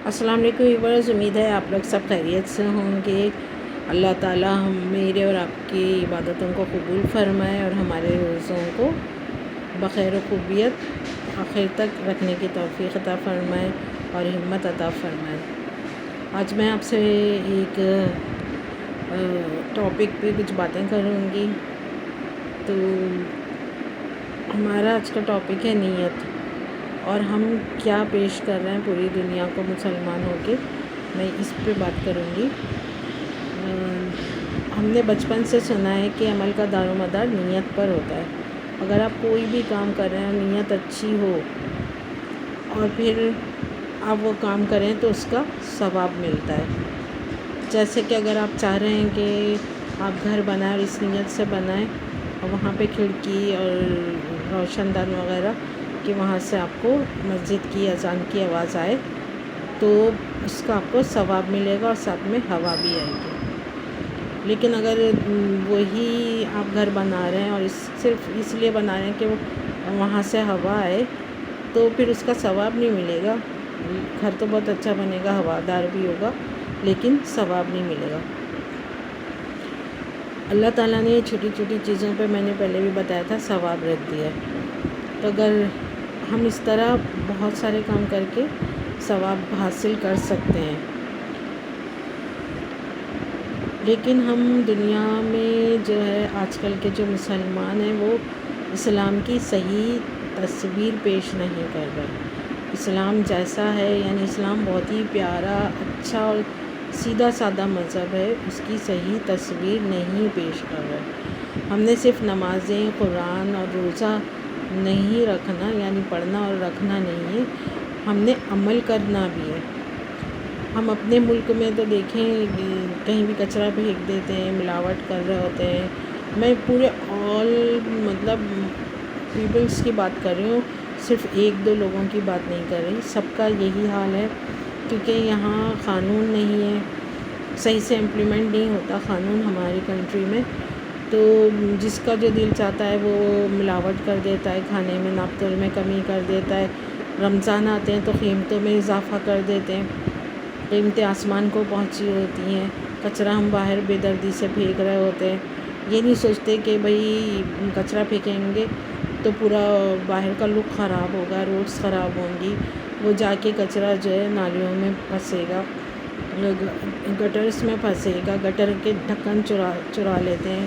السلام علیکم ویورز، امید ہے آپ لوگ سب خیریت سے ہوں گے۔ اللہ تعالیٰ ہم میرے اور آپ کی عبادتوں کو قبول فرمائے اور ہمارے روزوں کو بخیر و خوبیت آخر تک رکھنے کی توفیق عطا فرمائے اور ہمت عطا فرمائے۔ آج میں آپ سے ایک ٹاپک پہ کچھ باتیں کروں گی۔ تو ہمارا آج کا ٹاپک ہے نیت، اور ہم کیا پیش کر رہے ہیں پوری دنیا کو مسلمان ہو کے، میں اس پہ بات کروں گی۔ ہم نے بچپن سے سنا ہے کہ عمل کا دار و مدار نیت پر ہوتا ہے۔ اگر آپ کوئی بھی کام کر رہے ہیں، نیت اچھی ہو اور پھر آپ وہ کام کریں تو اس کا ثواب ملتا ہے۔ جیسے کہ اگر آپ چاہ رہے ہیں کہ آپ گھر بنائیں اور اس نیت سے بنائیں اور وہاں پہ کھڑکی اور روشن دان وغیرہ کہ وہاں سے آپ کو مسجد کی اذان کی آواز آئے تو اس کا آپ کو ثواب ملے گا اور ساتھ میں ہوا بھی آئے گی۔ لیکن اگر وہی آپ گھر بنا رہے ہیں اور صرف اس لیے بنا رہے ہیں کہ وہاں سے ہوا آئے تو پھر اس کا ثواب نہیں ملے گا۔ گھر تو بہت اچھا بنے گا، ہوادار بھی ہوگا، لیکن ثواب نہیں ملے گا۔ اللہ تعالیٰ نے چھوٹی چھوٹی چیزوں پہ، میں نے پہلے بھی بتایا تھا، ثواب رکھ دیا ہے۔ تو اگر ہم اس طرح بہت سارے کام کر کے ثواب حاصل کر سکتے ہیں، لیکن ہم دنیا میں جو ہے آج کل کے جو مسلمان ہیں وہ اسلام کی صحیح تصویر پیش نہیں کر رہے۔ اسلام جیسا ہے، یعنی اسلام بہت ہی پیارا، اچھا اور سیدھا سادہ مذہب ہے، اس کی صحیح تصویر نہیں پیش کر رہے۔ ہم نے صرف نمازیں، قرآن اور روزہ نہیں رکھنا، یعنی پڑھنا اور رکھنا نہیں ہے، ہم نے عمل کرنا بھی ہے۔ ہم اپنے ملک میں تو دیکھیں کہیں بھی کچرا پھینک دیتے ہیں، ملاوٹ کر رہے ہوتے ہیں۔ میں پورے پیپلز کی بات کر رہی ہوں، صرف ایک دو لوگوں کی بات نہیں کر رہی، سب کا یہی حال ہے، کیونکہ یہاں قانون نہیں ہے، صحیح سے امپلیمنٹ نہیں ہوتا قانون ہماری کنٹری میں۔ تو جس کا جو دل چاہتا ہے وہ ملاوٹ کر دیتا ہے، کھانے میں ناپ تول میں کمی کر دیتا ہے۔ رمضان آتے ہیں تو قیمتوں میں اضافہ کر دیتے ہیں، قیمتیں آسمان کو پہنچی ہوتی ہیں، کچرا ہم باہر بے دردی سے پھینک رہے ہوتے ہیں۔ یہ نہیں سوچتے کہ بھئی کچرا پھینکیں گے تو پورا باہر کا لک خراب ہوگا، روڈز خراب ہوں گی، وہ جا کے کچرا جو ہے نالیوں میں پھنسے گا، گٹرس میں پھنسے گا، گٹر کے ڈھکن چرا لیتے ہیں۔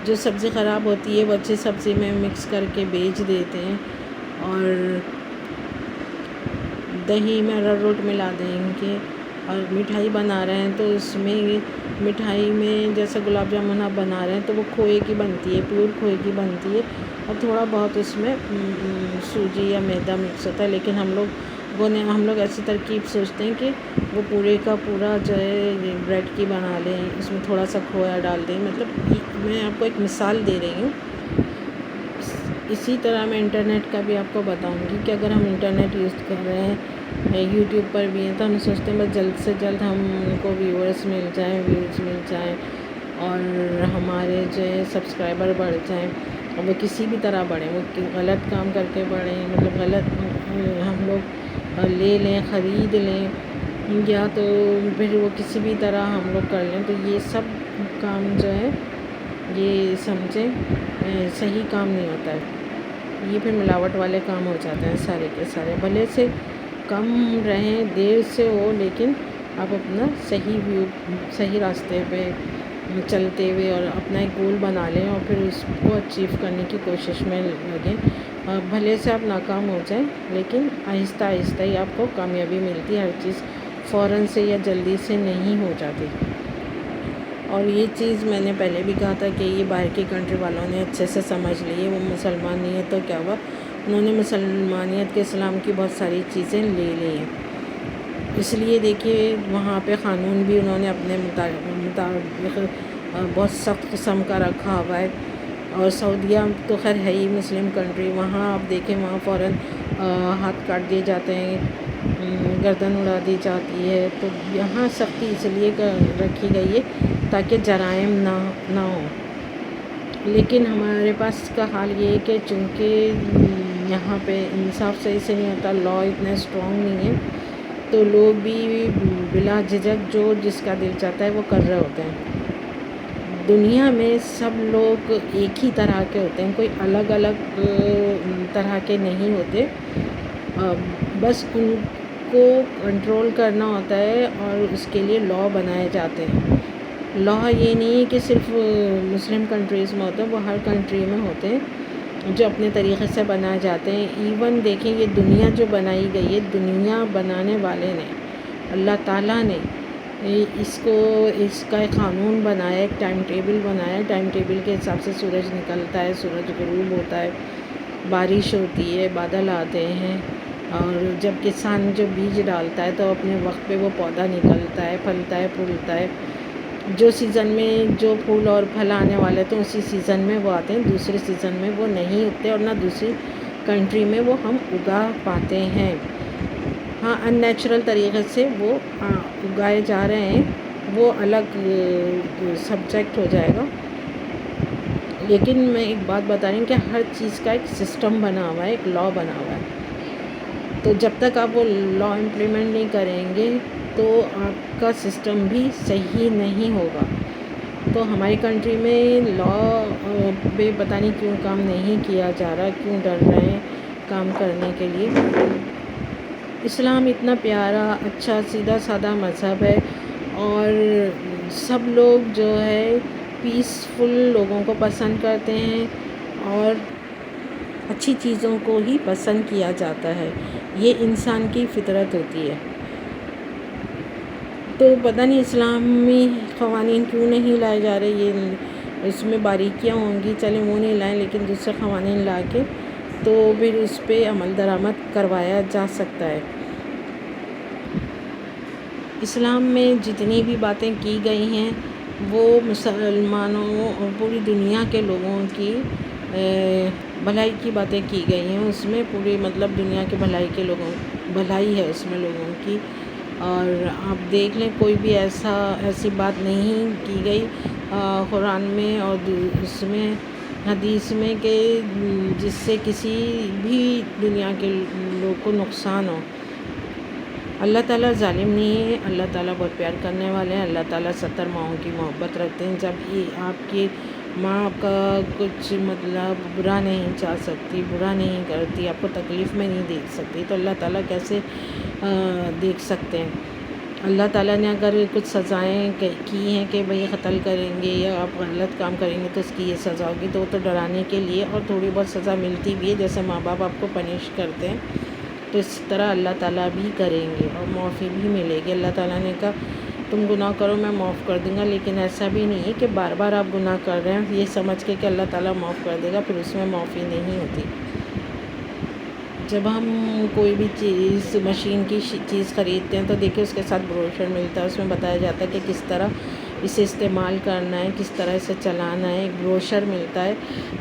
جو سبزی خراب ہوتی ہے وہ اچھی سبزی میں مکس کر کے بیچ دیتے ہیں، اور دہی میں اراروٹ ملا دیں گے، اور مٹھائی بنا رہے ہیں تو اس میں مٹھائی میں جیسے گلاب جامن آپ بنا رہے ہیں تو وہ کھوئے کی بنتی ہے، پیور کھوئے کی بنتی ہے، اور تھوڑا بہت اس میں سوجی یا میدا مکس ہوتا ہے، لیکن ہم لوگ ایسی ترکیب سوچتے ہیں کہ وہ پورے کا پورا جو ہے بریڈ کی بنا لیں، اس میں تھوڑا سا کھویا ڈال دیں۔ مطلب میں آپ کو ایک مثال دے رہی ہوں۔ اسی طرح میں انٹرنیٹ کا بھی آپ کو بتاؤں گی کہ اگر ہم انٹرنیٹ یوز کر رہے ہیں، یوٹیوب پر بھی ہیں، تو ہم سوچتے ہیں بس جلد سے جلد ہم کو ویورز مل جائیں، ویوز مل جائیں، اور ہمارے جو ہے سبسکرائبر بڑھ جائیں، اور وہ کسی بھی طرح بڑھیں، وہ غلط کام کر کے بڑھیں، مطلب غلط ہم لوگ لے لیں، خرید لیں، یا تو پھر وہ کسی بھی طرح ہم لوگ کر لیں، تو یہ سب کام جو ہے یہ سمجھیں صحیح کام نہیں ہوتا ہے، یہ پھر ملاوٹ والے کام ہو جاتے ہیں سارے کے سارے۔ بھلے سے کم رہیں، دیر سے ہو، لیکن آپ اپنا صحیح راستے پہ چلتے ہوئے اور اپنا ایک گول بنا لیں اور پھر اس کو اچیو کرنے کی کوشش میں لگیں۔ بھلے سے آپ ناکام ہو جائیں، لیکن آہستہ آہستہ ہی آپ کو کامیابی ملتی ہے، ہر چیز فوراً سے یا جلدی سے نہیں ہو جاتی۔ اور یہ چیز میں نے پہلے بھی کہا تھا کہ یہ باہر کی کنٹری والوں نے اچھے سے سمجھ لی ہے، وہ مسلمان نہیں ہے تو کیا ہوا، انہوں نے مسلمانیت کے اسلام کی بہت ساری چیزیں لے لی ہیں۔ اس لیے دیکھیے وہاں پہ قانون بھی انہوں نے اپنے مطابق بہت سخت قسم کا رکھا ہوا ہے، اور سعودیہ تو خیر ہے ہی مسلم کنٹری، وہاں آپ دیکھیں وہاں فوراً ہاتھ کاٹ دیے جاتے ہیں، گردن اڑا دی جاتی ہے۔ تو یہاں سختی اس لیے رکھی گئی ہے تاکہ جرائم نہ ہوں، لیکن ہمارے پاس کا حال یہ ہے کہ چونکہ یہاں پہ انصاف صحیح سے نہیں ہوتا، لا اتنا اسٹرانگ نہیں ہے، تو لوگ بھی بلا جھجک جو جس کا دل چاہتا ہے وہ کر رہے ہوتے ہیں۔ دنیا میں سب لوگ ایک ہی طرح کے ہوتے ہیں، کوئی الگ الگ طرح کے نہیں ہوتے، بس ان کو کنٹرول کرنا ہوتا ہے اور اس کے لیے لا بنائے جاتے ہیں۔ لا یہ نہیں ہے کہ صرف مسلم کنٹریز میں ہوتے ہیں، وہ ہر کنٹری میں ہوتے ہیں جو اپنے طریقے سے بنائے جاتے ہیں۔ ایون دیکھیں یہ دنیا جو بنائی گئی ہے، دنیا بنانے والے نے، اللہ تعالیٰ نے اس کا ایک قانون بنایا، ایک ٹائم ٹیبل بنایا، ٹائم ٹیبل کے حساب سے سورج نکلتا ہے، سورج غروب ہوتا ہے، بارش ہوتی ہے، بادل آتے ہیں، اور جب کسان جو بیج ڈالتا ہے تو اپنے وقت پہ وہ پودا نکلتا ہے، پھلتا ہے، پھولتا ہے، جو سیزن میں جو پھول اور پھل آنے والے تو اسی سیزن میں وہ آتے ہیں، دوسرے سیزن میں وہ نہیں اگتے اور نہ دوسری کنٹری میں وہ ہم اگا پاتے ہیں۔ ہاں ان نیچرل طریقے سے وہ اگائے جا رہے ہیں، وہ الگ سبجیکٹ ہو جائے گا، لیکن میں ایک بات بتا رہی ہوں کہ ہر چیز کا ایک سسٹم بنا ہوا ہے، ایک لا بنا ہوا ہے، تو جب تک آپ وہ لا امپلیمنٹ نہیں کریں گے تو آپ کا سسٹم بھی صحیح نہیں ہوگا۔ تو ہماری کنٹری میں لا پہ پتہ نہیں کیوں کام نہیں کیا جا رہا، کیوں ڈر رہے ہیں کام کرنے کے لیے۔ اسلام اتنا پیارا، اچھا، سیدھا سادہ مذہب ہے، اور سب لوگ جو ہے پیسفل لوگوں کو پسند کرتے ہیں اور اچھی چیزوں کو ہی پسند کیا جاتا ہے، یہ انسان کی فطرت ہوتی ہے۔ تو پتہ نہیں اسلامی قوانین کیوں نہیں لائے جا رہے، یہ اس میں باریکیاں ہوں گی، چلیں وہ نہیں لائیں، لیکن دوسرے قوانین لا کے تو پھر اس پہ عمل درآمد کروایا جا سکتا ہے۔ اسلام میں جتنی بھی باتیں کی گئی ہیں وہ مسلمانوں اور پوری دنیا کے لوگوں کی بھلائی کی باتیں کی گئی ہیں، اس میں پوری مطلب دنیا کے بھلائی ہے اس میں لوگوں کی، اور آپ دیکھ لیں کوئی بھی ایسی بات نہیں کی گئی قرآن میں اور اس میں حدیث میں کہ جس سے کسی بھی دنیا کے لوگ کو نقصان ہو۔ اللہ تعالیٰ ظالم نہیں ہے، اللہ تعالیٰ بہت پیار کرنے والے ہیں، اللہ تعالیٰ 70 ماؤں کی محبت رکھتے ہیں۔ جب آپ کی ماں آپ کا کچھ مطلب برا نہیں چاہ سکتی، برا نہیں کرتی، آپ کو تکلیف میں نہیں دیکھ سکتی، تو اللہ تعالیٰ کیسے دیکھ سکتے ہیں؟ اللہ تعالیٰ نے اگر کچھ سزائیں کی ہیں کہ بھئی قتل کریں گے یا آپ غلط کام کریں گے تو اس کی یہ سزا ہوگی، تو وہ تو ڈرانے کے لیے، اور تھوڑی بہت سزا ملتی بھی ہے، جیسے ماں باپ آپ کو پنش کرتے ہیں تو اس طرح اللہ تعالیٰ بھی کریں گے اور معافی بھی ملے گی۔ اللہ تعالیٰ نے کہا تم گناہ کرو میں معاف کر دوں گا، لیکن ایسا بھی نہیں ہے کہ بار بار آپ گناہ کر رہے ہیں یہ سمجھ کے کہ اللہ تعالیٰ معاف کر دے گا، پھر اس میں معافی نہیں ہوتی۔ جب ہم کوئی بھی چیز مشین کی چیز خریدتے ہیں تو دیکھیں اس کے ساتھ بروشر ملتا ہے، اس میں بتایا جاتا ہے کہ کس طرح اسے استعمال کرنا ہے، کس طرح اسے چلانا ہے، ایک بروشر ملتا ہے۔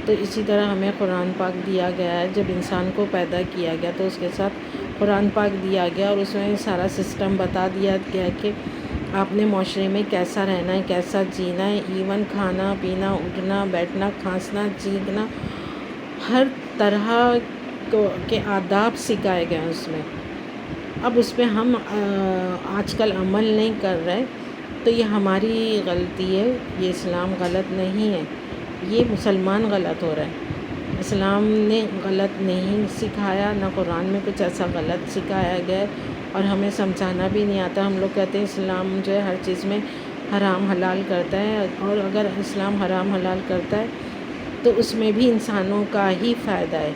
تو اسی طرح ہمیں قرآن پاک دیا گیا ہے، جب انسان کو پیدا کیا گیا تو اس کے ساتھ قرآن پاک دیا گیا، اور اس میں سارا سسٹم بتا دیا گیا کہ آپ نے معاشرے میں کیسا رہنا ہے، کیسا جینا ہے، ایون کھانا پینا، اٹھنا بیٹھنا، کھانسنا چینکنا، ہر طرح کے آداب سکھائے گئے ہیں اس میں۔ اب اس پہ ہم آج کل عمل نہیں کر رہے تو یہ ہماری غلطی ہے، یہ اسلام غلط نہیں ہے، یہ مسلمان غلط ہو رہا ہے۔ اسلام نے غلط نہیں سکھایا، نہ قرآن میں کچھ ایسا غلط سکھایا گیا ہے، اور ہمیں سمجھانا بھی نہیں آتا۔ ہم لوگ کہتے ہیں اسلام جو ہے ہر چیز میں حرام حلال کرتا ہے، اور اگر اسلام حرام حلال کرتا ہے تو اس میں بھی انسانوں کا ہی فائدہ ہے۔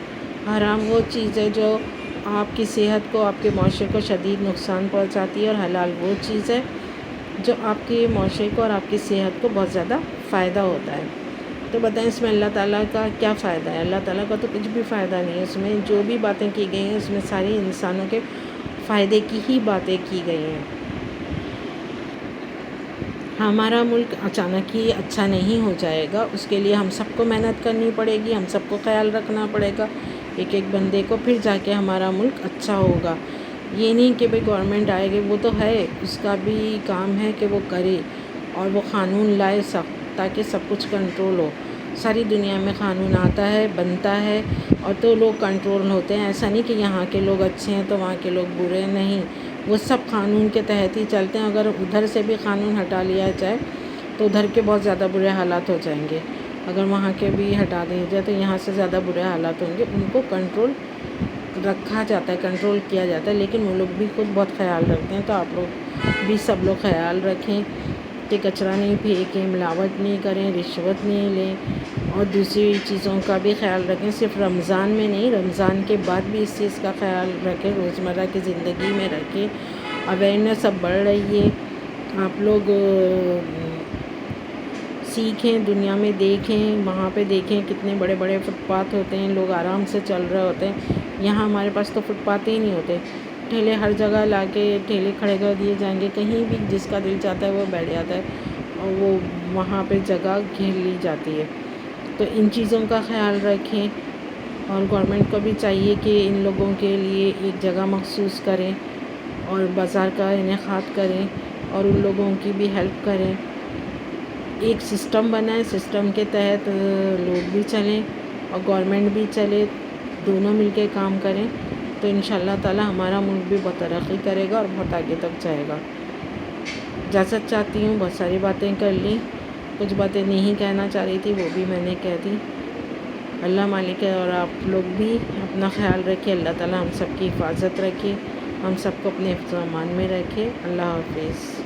حرام وہ چیز ہے جو آپ کی صحت کو، آپ کے معاشرے کو شدید نقصان پہنچاتی ہے، اور حلال وہ چیز ہے جو آپ کے معاشرے کو اور آپ کی صحت کو بہت زیادہ فائدہ ہوتا ہے۔ تو بتائیں اس میں اللہ تعالیٰ کا کیا فائدہ ہے؟ اللہ تعالیٰ کا تو کچھ بھی فائدہ نہیں ہے، اس میں جو بھی باتیں کی گئی ہیں اس میں ساری انسانوں کے فائدے کی ہی باتیں کی گئی ہیں۔ ہمارا ملک اچانک ہی اچھا نہیں ہو جائے گا، اس کے لیے ہم سب کو محنت کرنی پڑے گی، ہم سب کو خیال رکھنا پڑے گا ایک ایک بندے کو، پھر جا کے ہمارا ملک اچھا ہوگا۔ یہ نہیں کہ بھئی گورنمنٹ آئے گی، وہ تو ہے، اس کا بھی کام ہے کہ وہ کرے اور وہ قانون لائے سخت، تاکہ سب کچھ کنٹرول ہو۔ ساری دنیا میں قانون آتا ہے، بنتا ہے، اور تو لوگ کنٹرول ہوتے ہیں. ایسا نہیں کہ یہاں کے لوگ اچھے ہیں تو وہاں کے لوگ برے، نہیں، وہ سب قانون کے تحت ہی چلتے ہیں. اگر ادھر سے بھی قانون ہٹا لیا جائے تو ادھر کے بہت زیادہ برے حالات ہو جائیں گے. اگر وہاں کے بھی ہٹا دیا جائے تو یہاں سے زیادہ برے حالات ہوں گے. ان کو کنٹرول رکھا جاتا ہے، کنٹرول کیا جاتا ہے، لیکن وہ لوگ بھی خود بہت خیال رکھتے ہیں. تو آپ لوگ بھی سب لوگ خیال رکھیں کہ کچرا نہیں پھینکیں، ملاوٹ نہیں کریں، رشوت نہیں لیں، اور دوسری چیزوں کا بھی خیال رکھیں. صرف رمضان میں نہیں، رمضان کے بعد بھی اس چیز کا خیال رکھیں، روزمرہ کی زندگی میں رکھیں. اویئرنیس اب بڑھ رہی ہے. آپ لوگ سیکھیں، دنیا میں دیکھیں، وہاں پہ دیکھیں کتنے بڑے بڑے فٹ پاتھ ہوتے ہیں، لوگ آرام سے چل رہے ہوتے ہیں. یہاں ہمارے پاس تو فٹ پاتھ ہی نہیں ہوتے. ٹھیلے ہر جگہ لا کے ٹھیلے کھڑے کر دیے جائیں گے، کہیں بھی جس کا دل چاہتا ہے وہ بیٹھ جاتا ہے، اور وہ وہاں پہ جگہ گھیر لی جاتی ہے. تو ان چیزوں کا خیال رکھیں. اور گورنمنٹ کو بھی چاہیے کہ ان لوگوں کے لیے ایک جگہ مخصوص کریں اور بازار کا انعقاد کریں اور ان لوگوں کی بھی ہیلپ کریں. ایک سسٹم بنائیں، سسٹم کے تحت لوگ بھی چلیں اور گورنمنٹ بھی چلے، دونوں مل کے کام کریں تو انشاءاللہ تعالی ہمارا ملک بھی بہت ترقی کرے گا اور بہت آگے تک جائے گا. اجازت چاہتی ہوں، بہت ساری باتیں کر لیں، کچھ باتیں نہیں کہنا چاہ رہی تھی وہ بھی میں نے کہہ دی. اللہ مالک ہے. اور آپ لوگ بھی اپنا خیال رکھیں. اللہ تعالی ہم سب کی حفاظت رکھے، ہم سب کو اپنے حفظ و امان میں رکھے. اللہ حافظ.